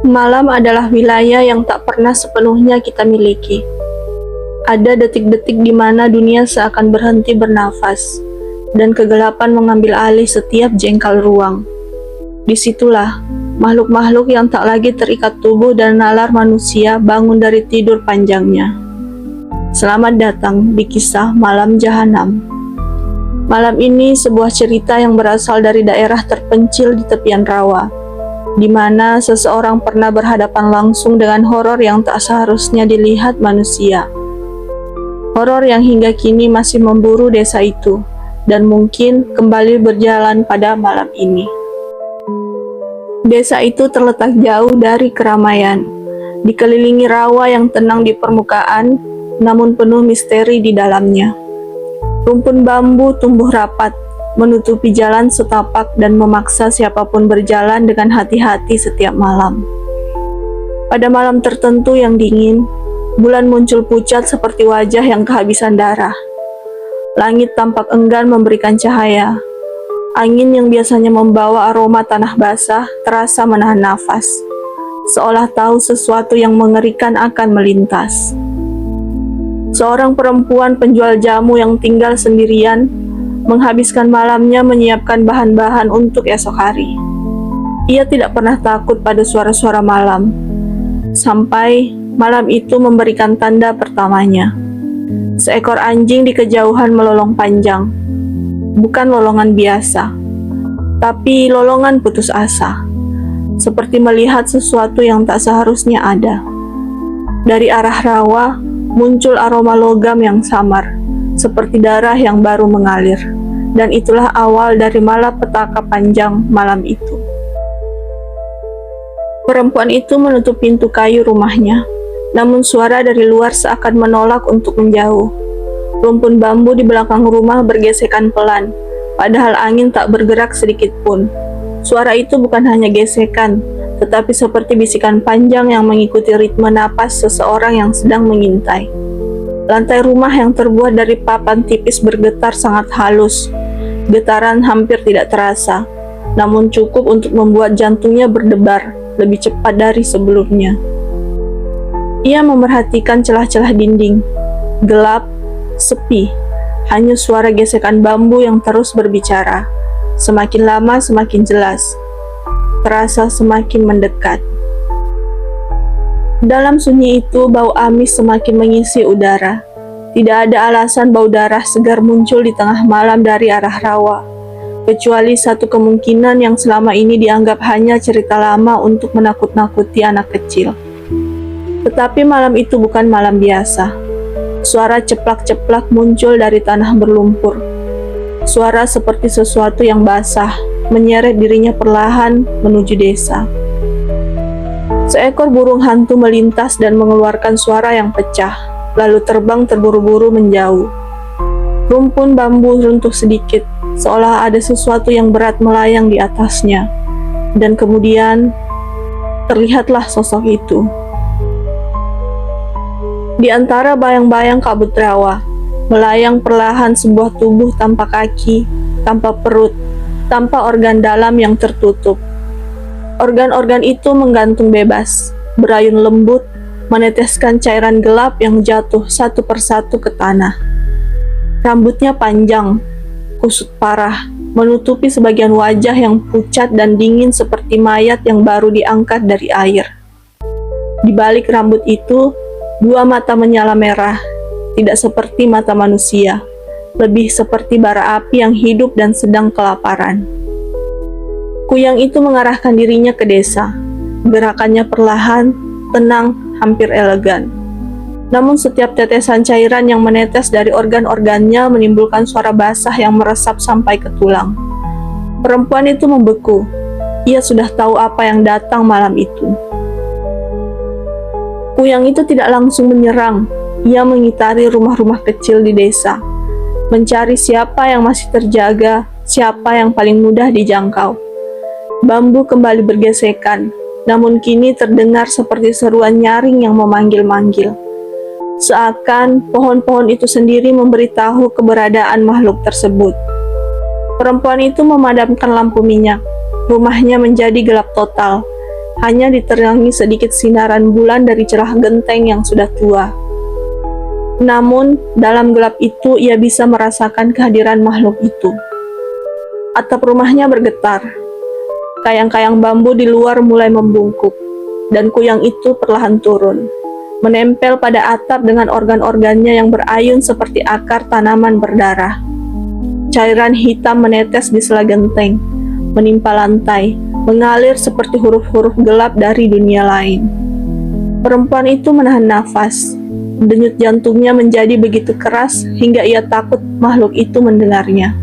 Malam adalah wilayah yang tak pernah sepenuhnya kita miliki. Ada detik-detik di mana dunia seakan berhenti bernafas, dan kegelapan mengambil alih setiap jengkal ruang. Disitulah, makhluk-makhluk yang tak lagi terikat tubuh dan nalar manusia bangun dari tidur panjangnya. Selamat datang di kisah Malam Jahanam. Malam ini sebuah cerita yang berasal dari daerah terpencil di tepian rawa, di mana seseorang pernah berhadapan langsung dengan horor yang tak seharusnya dilihat manusia. Horor yang hingga kini masih memburu desa itu, dan mungkin kembali berjalan pada malam ini. Desa itu terletak jauh dari keramaian, dikelilingi rawa yang tenang di permukaan, namun penuh misteri di dalamnya. Rumpun bambu tumbuh rapat, menutupi jalan setapak dan memaksa siapapun berjalan dengan hati-hati setiap malam. Pada malam tertentu yang dingin, bulan muncul pucat seperti wajah yang kehabisan darah. Langit tampak enggan memberikan cahaya. Angin yang biasanya membawa aroma tanah basah terasa menahan nafas, seolah tahu sesuatu yang mengerikan akan melintas. Seorang perempuan penjual jamu yang tinggal sendirian menghabiskan malamnya menyiapkan bahan-bahan untuk esok hari. Ia tidak pernah takut pada suara-suara malam, sampai malam itu memberikan tanda pertamanya. Seekor anjing di kejauhan melolong panjang. Bukan lolongan biasa, tapi lolongan putus asa, seperti melihat sesuatu yang tak seharusnya ada. Dari arah rawa, muncul aroma logam yang samar, seperti darah yang baru mengalir, dan itulah awal dari malapetaka panjang malam itu. Perempuan itu menutup pintu kayu rumahnya, namun suara dari luar seakan menolak untuk menjauh. Rumpun bambu di belakang rumah bergesekan pelan, padahal angin tak bergerak sedikit pun. Suara itu bukan hanya gesekan, tetapi seperti bisikan panjang yang mengikuti ritme napas seseorang yang sedang mengintai. Lantai rumah yang terbuat dari papan tipis bergetar sangat halus. Getaran hampir tidak terasa, namun cukup untuk membuat jantungnya berdebar lebih cepat dari sebelumnya. Ia memerhatikan celah-celah dinding. Gelap, sepi, hanya suara gesekan bambu yang terus berbicara. Semakin lama semakin jelas, terasa semakin mendekat. Dalam sunyi itu, bau amis semakin mengisi udara. Tidak ada alasan bau darah segar muncul di tengah malam dari arah rawa, kecuali satu kemungkinan yang selama ini dianggap hanya cerita lama untuk menakut-nakuti anak kecil. Tetapi malam itu bukan malam biasa. Suara ceplak-ceplak muncul dari tanah berlumpur. Suara seperti sesuatu yang basah, menyeret dirinya perlahan menuju desa. Seekor burung hantu melintas dan mengeluarkan suara yang pecah, lalu terbang terburu-buru menjauh. Rumpun bambu runtuh sedikit, seolah ada sesuatu yang berat melayang di atasnya. Dan kemudian, terlihatlah sosok itu. Di antara bayang-bayang kabut rawa, melayang perlahan sebuah tubuh tanpa kaki, tanpa perut, tanpa organ dalam yang tertutup. Organ-organ itu menggantung bebas, berayun lembut, meneteskan cairan gelap yang jatuh satu persatu ke tanah. Rambutnya panjang, kusut parah, menutupi sebagian wajah yang pucat dan dingin seperti mayat yang baru diangkat dari air. Di balik rambut itu, dua mata menyala merah, tidak seperti mata manusia, lebih seperti bara api yang hidup dan sedang kelaparan. Kuyang itu mengarahkan dirinya ke desa. Gerakannya perlahan, tenang, hampir elegan. Namun setiap tetesan cairan yang menetes dari organ-organnya menimbulkan suara basah yang meresap sampai ke tulang. Perempuan itu membeku. Ia sudah tahu apa yang datang malam itu. Kuyang itu tidak langsung menyerang. Ia mengitari rumah-rumah kecil di desa, mencari siapa yang masih terjaga, siapa yang paling mudah dijangkau. Bambu kembali bergesekan, namun kini terdengar seperti seruan nyaring yang memanggil-manggil. Seakan pohon-pohon itu sendiri memberitahu keberadaan makhluk tersebut. Perempuan itu memadamkan lampu minyak. Rumahnya menjadi gelap total. hanya diterangi sedikit sinaran bulan dari celah genteng yang sudah tua. Namun, dalam gelap itu ia bisa merasakan kehadiran makhluk itu. Atap rumahnya bergetar. Kayang-kayang bambu di luar mulai membungkuk, dan kuyang itu perlahan turun, menempel pada atap dengan organ-organnya yang berayun seperti akar tanaman berdarah. Cairan hitam menetes di sela genteng, menimpa lantai, mengalir seperti huruf-huruf gelap dari dunia lain. Perempuan itu menahan nafas. Denyut jantungnya menjadi begitu keras hingga ia takut makhluk itu mendengarnya.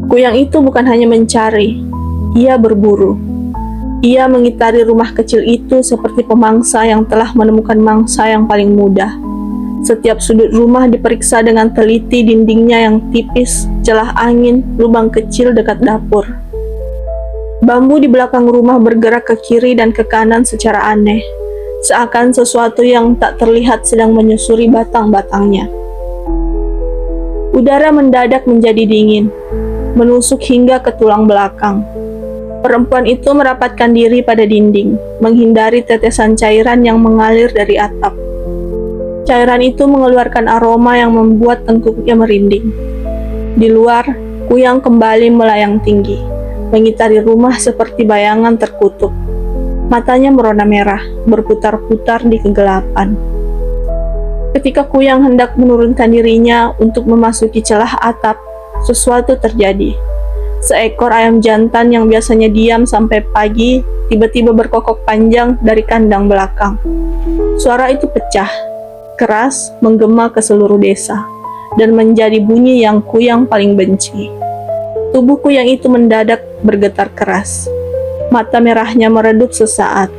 Kuyang itu bukan hanya mencari, ia berburu. Ia mengitari rumah kecil itu seperti pemangsa yang telah menemukan mangsa yang paling mudah. Setiap sudut rumah diperiksa dengan teliti, dindingnya yang tipis, celah angin, lubang kecil dekat dapur. Bambu di belakang rumah bergerak ke kiri dan ke kanan secara aneh, seakan sesuatu yang tak terlihat sedang menyusuri batang-batangnya. Udara mendadak menjadi dingin, menusuk hingga ke tulang belakang. Perempuan itu merapatkan diri pada dinding, menghindari tetesan cairan yang mengalir dari atap. Cairan itu mengeluarkan aroma yang membuat tengkuknya merinding. Di luar, kuyang kembali melayang tinggi, mengitari rumah seperti bayangan terkutuk. Matanya merona merah, berputar-putar di kegelapan. Ketika kuyang hendak menurunkan dirinya untuk memasuki celah atap, sesuatu terjadi. Seekor ayam jantan yang biasanya diam sampai pagi, tiba-tiba berkokok panjang dari kandang belakang. Suara itu pecah, keras, menggema ke seluruh desa, dan menjadi bunyi yang kuyang paling benci. Tubuh kuyang itu mendadak bergetar keras. Mata merahnya meredup sesaat.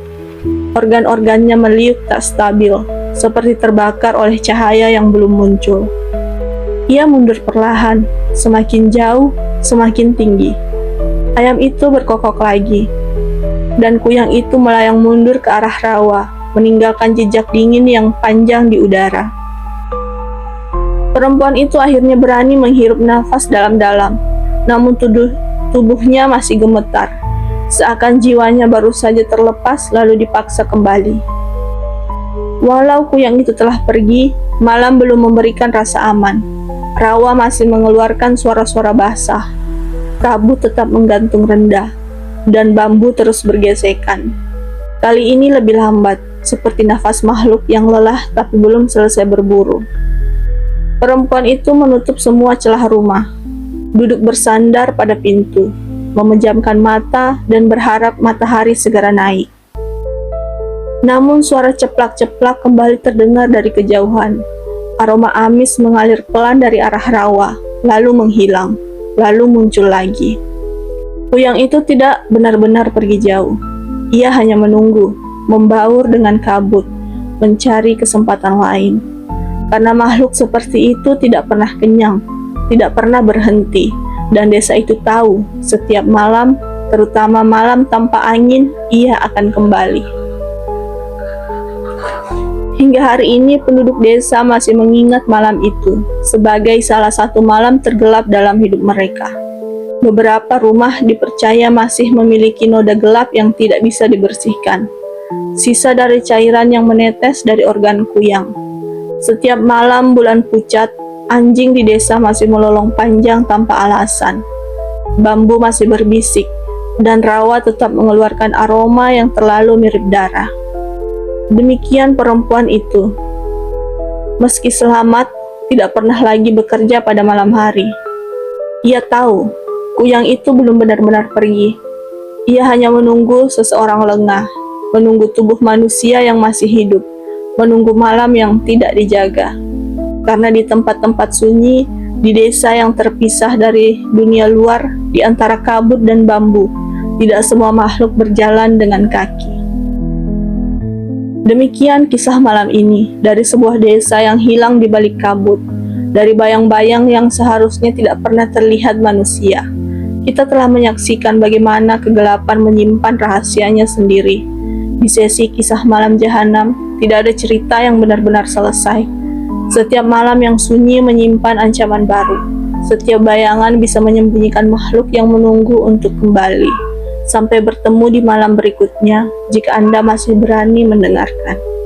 Organ-organnya meliuk tak stabil, seperti terbakar oleh cahaya yang belum muncul. Ia mundur perlahan, semakin jauh, semakin tinggi. Ayam itu berkokok lagi, dan kuyang itu melayang mundur ke arah rawa, meninggalkan jejak dingin yang panjang di udara. Perempuan itu akhirnya berani menghirup nafas dalam-dalam, namun tubuhnya masih gemetar, seakan jiwanya baru saja terlepas lalu dipaksa kembali. Walau kuyang itu telah pergi, malam belum memberikan rasa aman. Rawa masih mengeluarkan suara-suara basah. Kabut tetap menggantung rendah, dan bambu terus bergesekan. Kali ini lebih lambat, seperti nafas makhluk yang lelah tapi belum selesai berburu. Perempuan itu menutup semua celah rumah, duduk bersandar pada pintu, memejamkan mata dan berharap matahari segera naik. Namun suara ceplak-ceplak kembali terdengar dari kejauhan. Aroma amis mengalir pelan dari arah rawa, lalu menghilang, lalu muncul lagi. Kuyang itu tidak benar-benar pergi jauh. Ia hanya menunggu, membaur dengan kabut, mencari kesempatan lain. Karena makhluk seperti itu tidak pernah kenyang, tidak pernah berhenti, dan desa itu tahu setiap malam, terutama malam tanpa angin, ia akan kembali. Hingga hari ini penduduk desa masih mengingat malam itu sebagai salah satu malam tergelap dalam hidup mereka. Beberapa rumah dipercaya masih memiliki noda gelap yang tidak bisa dibersihkan, sisa dari cairan yang menetes dari organ kuyang. Setiap malam bulan pucat, anjing di desa masih melolong panjang tanpa alasan. Bambu masih berbisik, dan rawa tetap mengeluarkan aroma yang terlalu mirip darah. Demikian perempuan itu. Meski selamat, tidak pernah lagi bekerja pada malam hari. Ia tahu, kuyang itu belum benar-benar pergi. Ia hanya menunggu seseorang lengah, menunggu tubuh manusia yang masih hidup, menunggu malam yang tidak dijaga. Karena di tempat-tempat sunyi, di desa yang terpisah dari dunia luar, di antara kabut dan bambu, tidak semua makhluk berjalan dengan kaki. Demikian kisah malam ini, dari sebuah desa yang hilang di balik kabut, dari bayang-bayang yang seharusnya tidak pernah terlihat manusia. Kita telah menyaksikan bagaimana kegelapan menyimpan rahasianya sendiri. Di sesi kisah malam jahanam, tidak ada cerita yang benar-benar selesai. Setiap malam yang sunyi menyimpan ancaman baru. Setiap bayangan bisa menyembunyikan makhluk yang menunggu untuk kembali. Sampai bertemu di malam berikutnya, jika Anda masih berani mendengarkan.